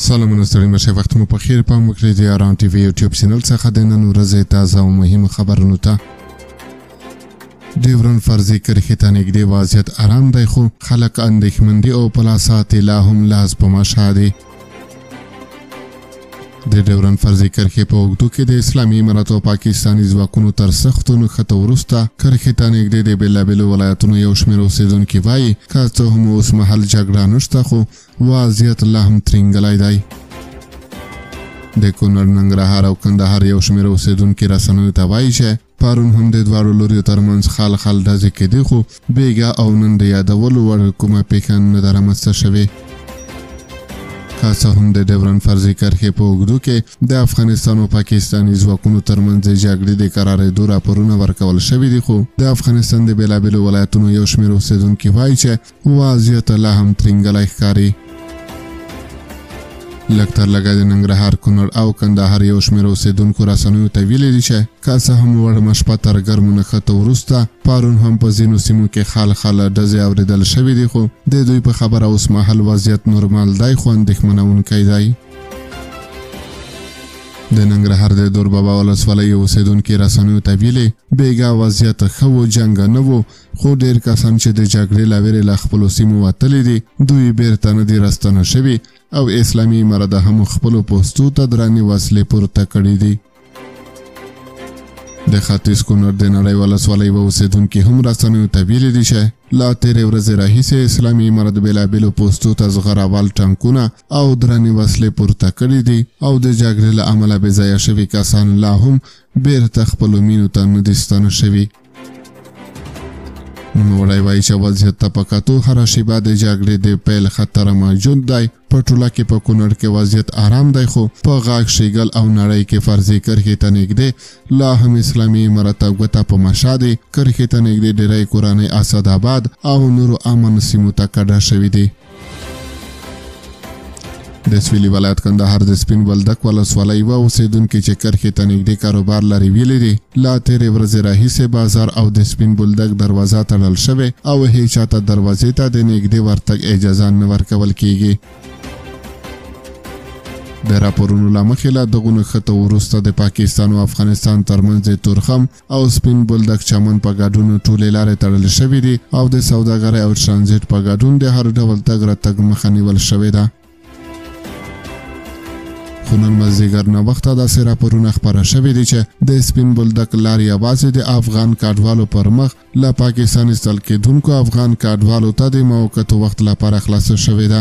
سلامونه ستړي مشه وخت مو په خیر پام وکړئ د ارام ټي وي یوټیوب چینل څخه د نن ورځې تازه او مهمه خبرونو ته ډیورن فرضي کرښې ته نږدې وضعیت آرام دی خو خلک اندېښمن دي او پلاسات لا هم لاس په مشا دي د ډیورن فرضي کرښې په اوږدو کې د اسلامي اماراتو او پاکستاني ځواکونو تر سختو نښتو وروسته کرښې ته نږدې د بېلابېلو ولایتونو یو شمېر اوسېدونکي وایي که څه هم اوس مهال جګړه نشته خو وضعیت لا هم ترینګلی دی د کونړ ننګرهار او کندهار یو شمېر اوسېدونکي رسنیو ته وایي چې پرون هم د دواړو لوریو ترمنځ خال ډزې کېدې خو بېګا او نن د یادولو وړ کومه پېښه نه ده رامنځته شوې که څه هم د ډیورن فرضي کرښې په اوږدو کې د افغانستان او پاکستاني ځواکونو ترمنځ د جګړې د قرارېدو راپورونه ورکول شوي دي خو د افغانستان د بېلابېلو ولایتونو یو شمېر اوسېدونکي وایي چې وضعیت لا هم ترینګلی ښکاري لږ تر لږه د ننګرهار کونړ او کندهار یو شمېر اوسېدونکو رسنیو ته ویلي دي چې که څه هم وړمه شپه تر ګرمو نښتو وروسته پرون هم په ځینو سیمو کې خال ډزې اورېدل شوي دي خو د دوی په خبره اوس مهال وضعیت نورمال دی خو اندېښمنونکی دی د ننګرهار د دوربابا ولسوالۍ اوسېدونکي رسنیو ته ویلي بېګا وضعیت ښه و جنګ نه و خو ډېر کسان چې د جګړې له ویرې له خپلو سیمو وتلي دي دوی بیرته نه دي راستنه شوي او اسلامي امارت هم خپلو پوستو ته درنې وسلې پورته کړي دي د ختیځ کونړ د نړۍ ولسوالۍ اوسېدونکي هم رسنیو ته ویلي دي چې لا تېرې ورځې راهیسې اسلامي امارت بېلابېلو پوستو ته زغراول ټانکونه او درنې وسلې پورته کړي دي او د جګړې له امله بېځایه شوي کسان لا هم بیرته خپلو مینو ته نه دي ستانه شوي نوموړی وایي چې وضعیت ته په کتو هره شیبه د جګړې د پیل خطر موجود دی په ټوله کې په کونړ کې وضعیت آرام دی خو په غاښ شیګل او نړۍ کې فرضي کرښې ته نږدې لا هم اسلامي امارت ګوته په مشا دی کرښې ته نږدې ډېری کورنۍ اسداباد او نورو امن سیمو ته کډه شوي دي د سویلي ولایت کندهار د سپین بولدک ولسوالۍ یوه اوسېدونکي چې کرښې ته نږدې کاروبار لري ویلي دي لا تېرې ورځې راهیسې بازار او د سپین بولدک دروازه تړل شوې او هېچا ته دروازې ته د نږدې ورتګ اجازه نه ورکول کیږي د راپورونو له مخې له دغو نښتو وروسته د پاکستان او افغانستان ترمنځ د تورخم او سپین بولدک چمن په ګډون ټولې لارې تړل شوې دي او د سوداګرۍ او ټرانزیټ په ګډون د هر ډول تګ راتګ مخه نیول شوې ده خو نن مازدیګر ناوخته داسې راپورونه خپاره شوي دي چې د سپین بولدک لار یوازې د افغان کډوالو پر مخ له پاکستان ایستل کېدونکو افغان کډوالو ته د موقتو وخت لپاره خلاصه شوې ده